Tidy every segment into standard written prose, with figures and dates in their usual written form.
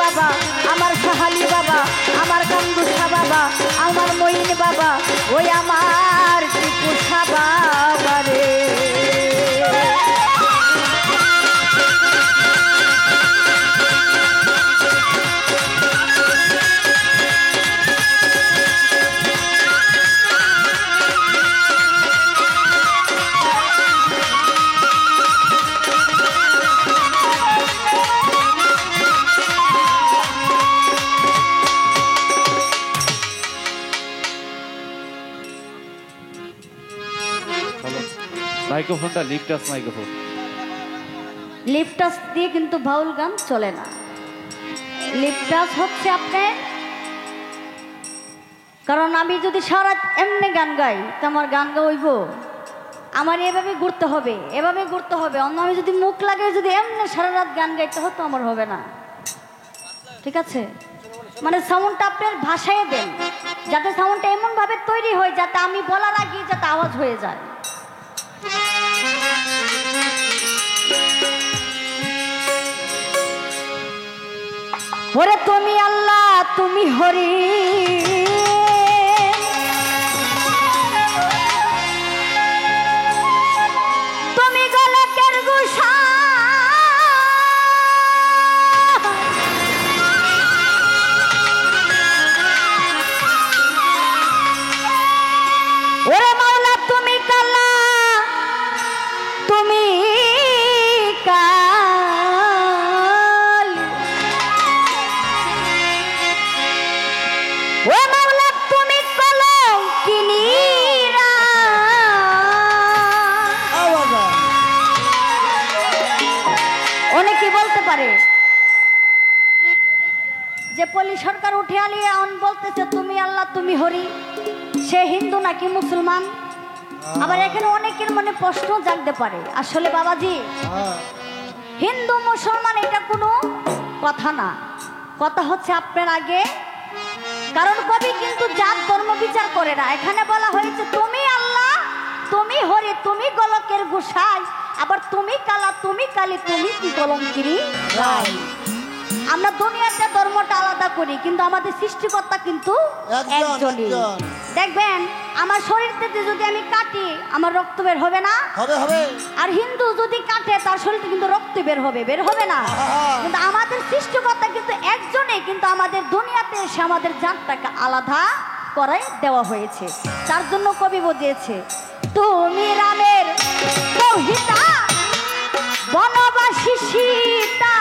বাবা, আমার সাহালি বাবা, আমার কান্দুসা বাবা, আমার মঈন বাবা, ওই আমার টিপুসা বাবা রে। মাইক্রোফোনটা লিফটাস মাইক্রোফোন, লিফটাস দিয়ে কিন্তু বাউল গান চলে না। লিফটাস হচ্ছে আপনি, কারণ আমি যদি সারা এমনি গান গাই তো আমার গান গাইব, আমার এভাবে ঘুরতে হবে, এভাবে ঘুরতে হবে। অন্য আমি যদি মুখ লাগে যদি এমনি সারা রাত গান গাইতে হতো আমার হবে না। ঠিক আছে, মানে সাউন্ডটা আপনার ভাষায় দেন, যাতে সাউন্ডটা এমনভাবে তৈরি হয় যাতে আমি বলার আগে যাতে আওয়াজ হয়ে যায়। ওরে তুমি আল্লাহ তুমি হরি, তুমি গোলকের গোসা, ওরে মাওলা তুমি কালা, তুমি কাল, ও মাওলা তুমি কলঙ্কিনী। অনেকে বলতে পারে যে পল্লী সরকার উঠে আলিয়ে বলতেছে তুমি আল্লাহ তুমি হরি, সে হিন্দু নাকি মুসলমান? আবার এখানে অনেকের মনে প্রশ্ন জাগতে পারে, আসলে বাবাজি হিন্দু মুসলমান এটা কোনো কথা না, কথা হচ্ছে আপনার আগে, কারণ কবি কিন্তু জাত ধর্ম বিচার করে না। এখানে বলা হয়েছে তুমি আল্লাহ তুমি হরি, তুমি গোলকের গোসাই, আবার তুমি কালা তুমি কালী, তুমি কি কলঙ্কিনী। আমরা দুনিয়াতে ধর্মটা আলাদা করি কিন্তু আমাদের সৃষ্টিকর্তা কিন্তু একজনই। দেখবেন আমার শরীর থেকে যদি আমি কাটি আমার রক্ত বের হবে না? হবে। আর হিন্দু যদি কাটে তার শরীর থেকে কিন্তু রক্ত বের হবে না? কিন্তু আমাদের সৃষ্টিকর্তা কিন্তু একজনই, কিন্তু আমাদের দুনিয়াতে এসে আমাদের জাতটাকে আলাদা করে দেওয়া হয়েছে। তার জন্য কবি বুঝিয়েছে তুমি রামের দৌহিতা বনবাসী সীতা,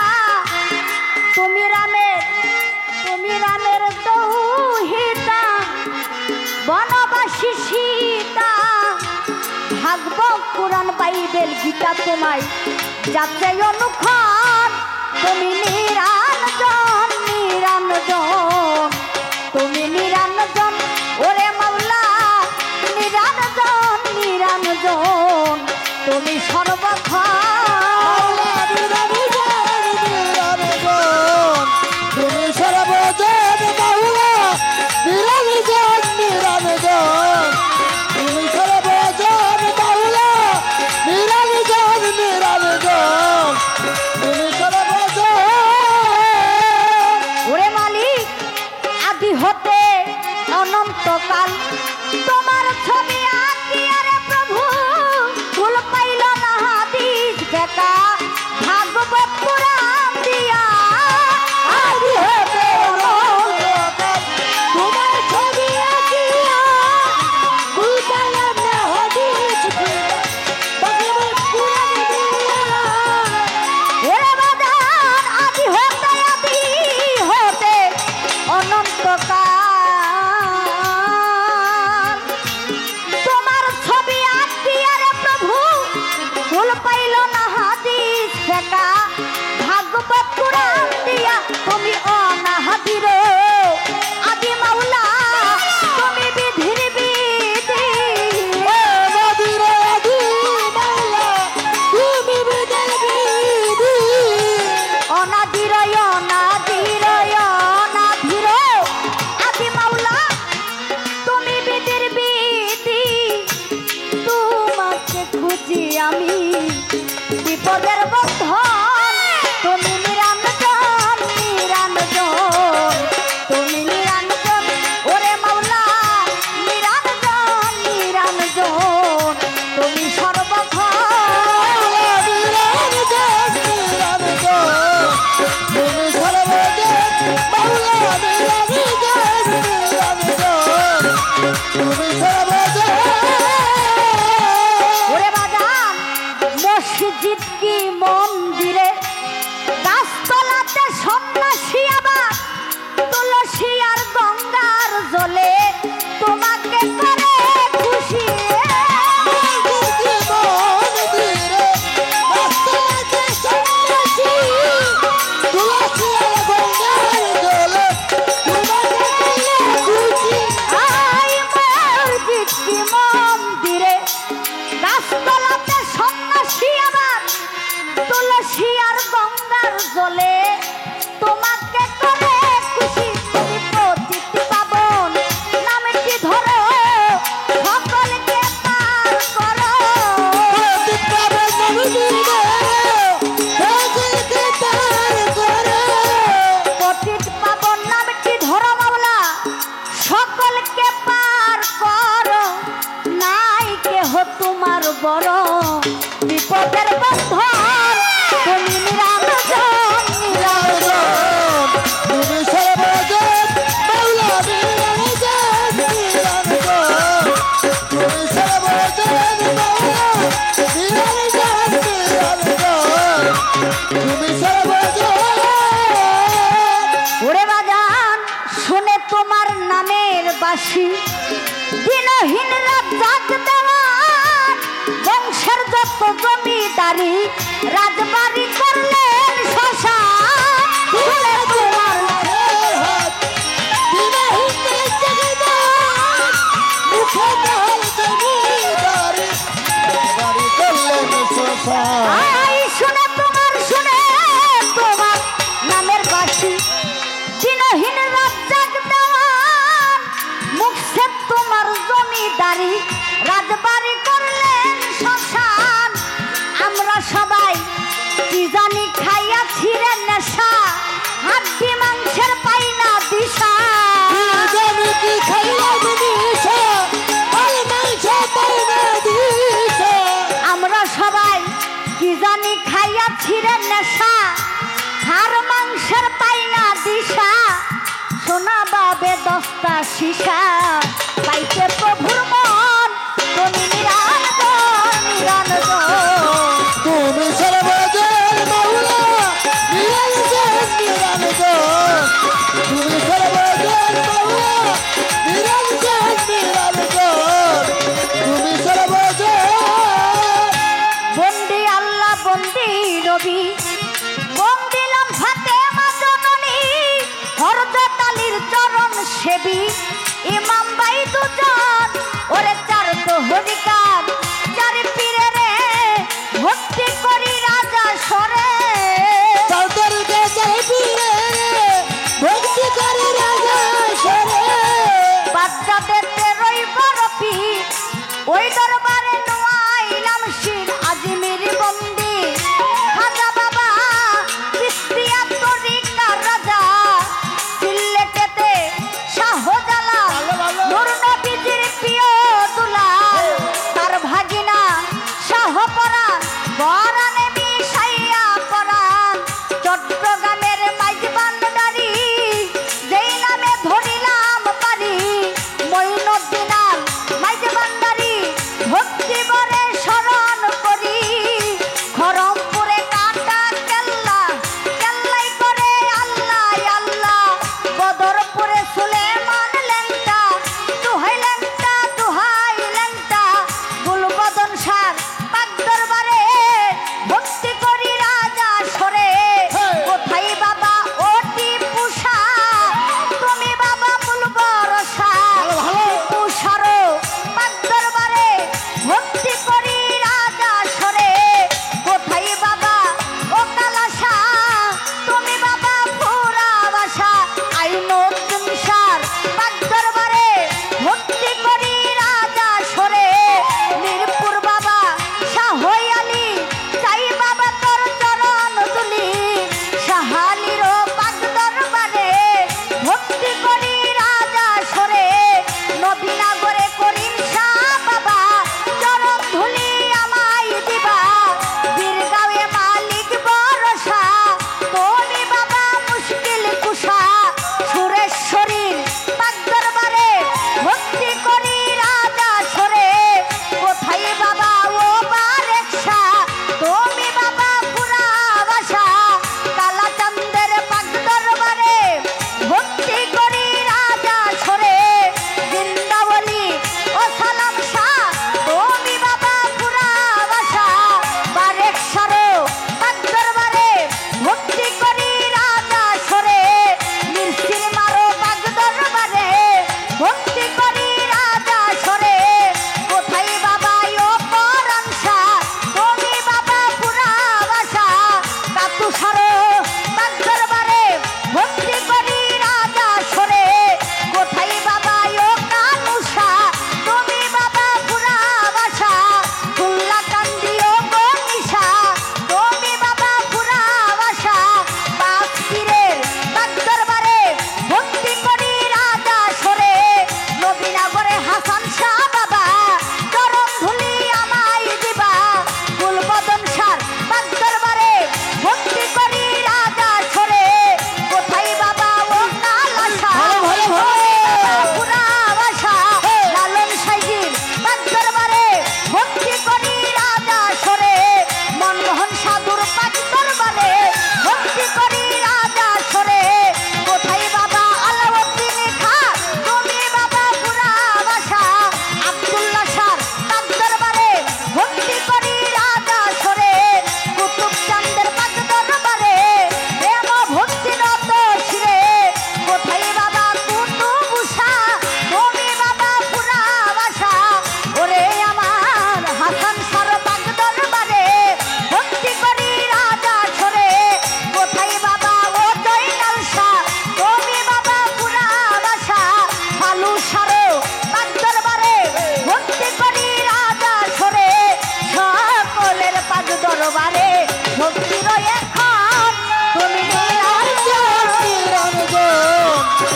তুমি রামের দৌহিতা বনবাসী সীতা, ভাগব পুরাণ বাইবেল গীতা তোমায় যাচ্ছে অনুক্ষণ, তুমি নিরঞ্জন নিরঞ্জন, তুমি নিরঞ্জন, ওরে মাওলা নিরঞ্জন নিরঞ্জন, তুমি সর্বক্ষণ অনন্তকাল তোমার ছবি আঁকিয়া রে প্রভু, ফুল পাইল না হাদিস বেকা, ভাগবত পুরাণ দিয়া আদি হতে অনন্তকাল তোমার ছবি আঁকিয়া, ফুল পাইল না হাদিস ভাগবত পুরাণ দিয়া, ওরে বাজান আদি হতে অনন্তকাল ভাগবত পুরাণ দিয়া, তুমি অনাহাদির আদি মাওলা, তুমি বিধির বিধি আদি মাওলা, তুমি বিধির বিধি, অনাদির অনাদির অনাদির আদি মাওলা, তুমি বিধির বিধি, তোমাকে খুঁজি আমি বিপদের বন্ধন, তুমি নিরঞ্জন নিরঞ্জন। নামের বাসী দিনহীন রাত জাগ দেওয়ান বংশের যত জমিদারি রাজবাড়ি করলেন শ্মশান ফুলের তোমার আই শুনে তোমার নামের বাসী দিনহীন রাত জাগ দেওয়ান মুখে তোমার জমিদারি রাজবাড়ি করলেন শ্মশান আমরা সবাই কি জানি খাইয়াছি রে নেশা হাড্ডি মাংসের পাই না দিশা আমরা সবাই কি জানি খাইয়াছি রে নেশা হাড় মাংসের পাই না দিশা সোনা বাবে 10টা শিশা পাইতে প্রভুর মন তুমি নিরঞ্জন নিরঞ্জন তুমি সর্বজন মৌলা নিরঞ্জন নিরঞ্জন তুমি সর্বজন মৌলা নিরঞ্জন নিরঞ্জন তুমি সর্বজন বন্দি আল্লাহ বন্দি নবী বন্দিলাম ফাতেমা জননী হযরত আলীর চরণ সেবী ইমাম ভাই দুজন ওরে চার তো হরিকার চার পীরে রে ভক্তি করি রাজা সরে তাদের গেছে পীরে ভক্তি করে রাজা সরে বাচ্চাদের রই বড় পীর ওই দরবারে নোয়াইলাম শির আজমির বন্দি খাজা বাবা চিস্তিয়া তরিকার রাজা সিলেটেতে শাহজালাল নূর নবীজির প্রিয় দুলাল তার ভাগিনা শাহপরাণ পরাণে মিশাইয়া পরাণ চট্টগ্রামের মাইজবান্ডারি যেই নামে ধরিলাম পারি মঈনুদ্দিন আল মাইজবান্ডারি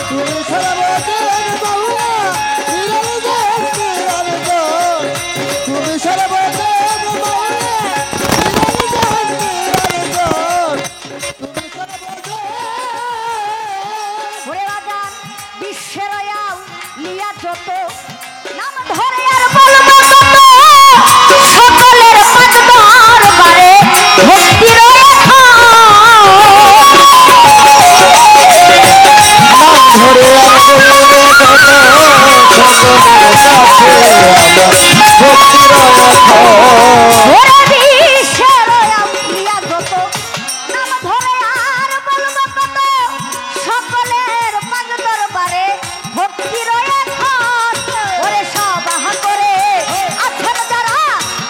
তুমি সর্বজন মাওলা নিরঞ্জন নিরঞ্জন তুমি সর্বজন মাওলা নিরঞ্জন নিরঞ্জন তুমি সর্বজন ওরে বাজান বিশ্বের আয়াল লিয়া যত নাম ধরে আর বলবো কত সকলের পাঁচ দরবারে ভক্তির ওরে বিশ্বের আয়াল লিয়া যত নাম ধরে আর বলবো কত সকলের পাঁচ দরবারে ভক্তির ওরে সবাহ করে আছেন যারা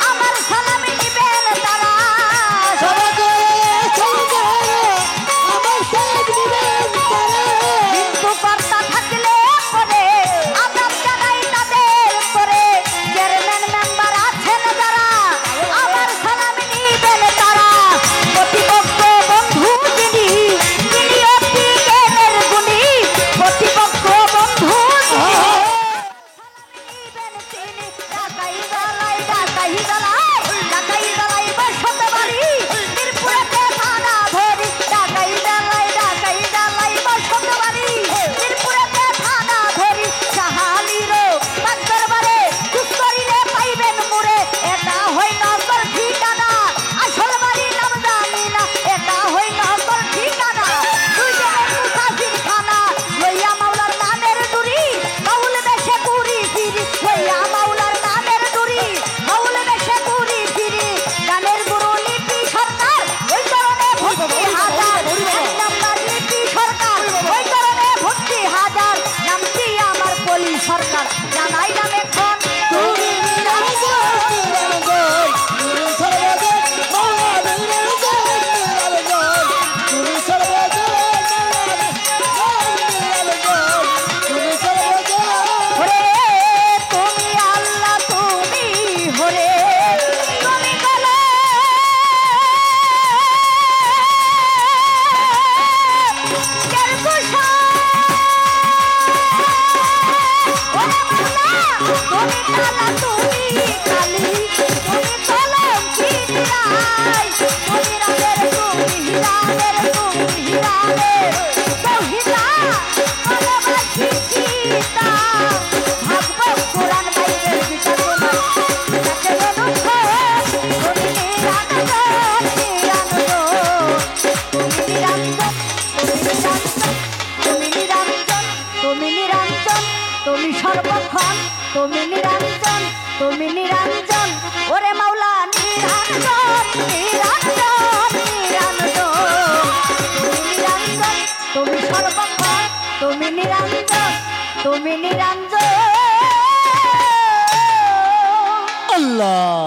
আমার সালামি নিবেন তারা কিন্তু কর্তা থাকলে পরে আদাব জানাই তাদের করে চেয়ারম্যান মেম্বার আছেন যারা আমার সালামি নিবেন তারা প্রতিপক্ষ বন্ধু যিনি তিনি অতি জ্ঞানের গুণী প্রতিপক্ষ বন্ধু নিবেন তিনি ঢাকাই জ্বালাই বসত বাড়ি মিরপুরেতে থানা ধরি ঢাকাই জ্বালাই বসত বাড়ি মিরপুরেতে থানা ধরি সাহালিরো বাগদার বারে চুপ করিলে পাইবেন মুরে এটা হই নগর ঠিকানা আসল বাড়ি নাম জানি না এটা হই নগর ঠিকানা দুই জনের মুসাফির খানা লইয়া মাওলার নামের দুরি বাউল বেশে পুরি ফিরি লইয়া মাওলার নামের দুরি বাউল বেশে পুরি ফিরি গানের গুরু লিপি সরকার ওই কারণে ভক্তি হাজার নাম্বার লিপি সরকার ওই কারণে ভক্তি হাজার নামটি আমার পলি সরকার জানাই নাম এখন তুমি নিরঞ্জন নিরঞ্জন তুমি সর্বজন মাওলা নিরঞ্জন নিরঞ্জন তুমি সর্বজন নিরঞ্জন তুমি সর্বজন ওরে তুমি আল্লাহ তুমি হরে তুমি বলে কের কুশা ওরে মাওলা তুমি কালা তুমি কালি তুমি কলম কি দিলাই তুমি রামের তুমি হিরানের তুমি হিরানের তৌহিদা ভালোবাসি সীতা ভাগবত কোরআন বাইবেল গীতা তোমার তাকে দুঃখ তুমি নিরঞ্জন তুমি নিরঞ্জন তুমি নিরঞ্জন তুমি নিরঞ্জন তুমি সর্বক্ষণ তুমি নিরঞ্জন তুমি নিরঞ্জন ওরে মাওলা নিরঞ্জন নিরঞ্জন নিরঞ্জন তুমি নিরঞ্জন তুমি সর্বক্ষণ তুমি নিরঞ্জন তুমি নিরঞ্জন আল্লাহ